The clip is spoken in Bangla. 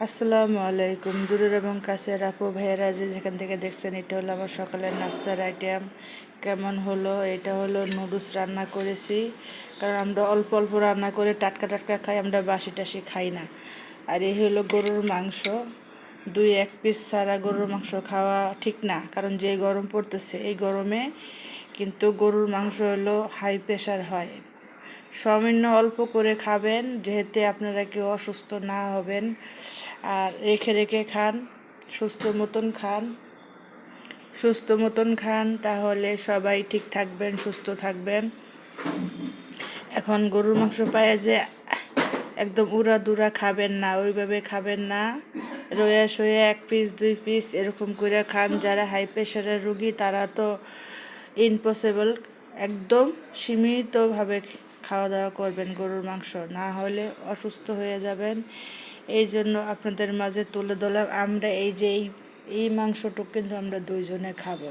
আসসালামু আলাইকুম। দূরের এবং কাছের আপু ভাইয়েরা যে যেখান থেকে দেখছেন, এটা হলো আমার সকালের নাস্তার আইটেম। কেমন হলো? এটা হলো নুডলস রান্না করেছি, কারণ আমরা অল্প অল্প রান্না করে টাটকা টাটকা খাই, আমরা বাসি টাসি খাই না। আর এই হলো গরুর মাংস। এক পিস ছাড়া গরুর মাংস খাওয়া ঠিক না, কারণ যে গরম পড়তেছে এই গরমে কিন্তু গরুর মাংস হলো হাই প্রেশার হয়। সামান্য অল্প করে খাবেন, যেহেতু আপনারা কেউ অসুস্থ না হবেন। আর রেখে রেখে খান, সুস্থ মতন খান, তাহলে সবাই ঠিক থাকবেন, সুস্থ থাকবেন। এখন গরুর মাংস পায়ে যে একদম উড়াদুরা খাবেন না, ওইভাবে খাবেন না। রয়ে সয়ে 1 পিস 2 পিস এরকম করে খান। যারা হাই প্রেশারের রুগী তারা তো ইম্পসিবল, একদম সীমিতভাবে খাওয়া দাওয়া করবেন গরুর মাংস, না হলে অসুস্থ হয়ে যাবেন। এই জন্য আপনাদের মাঝে তুলে ধরলাম। আমরা এই যে এই মাংসটুকু কিন্তু আমরা 2 জনে খাবো।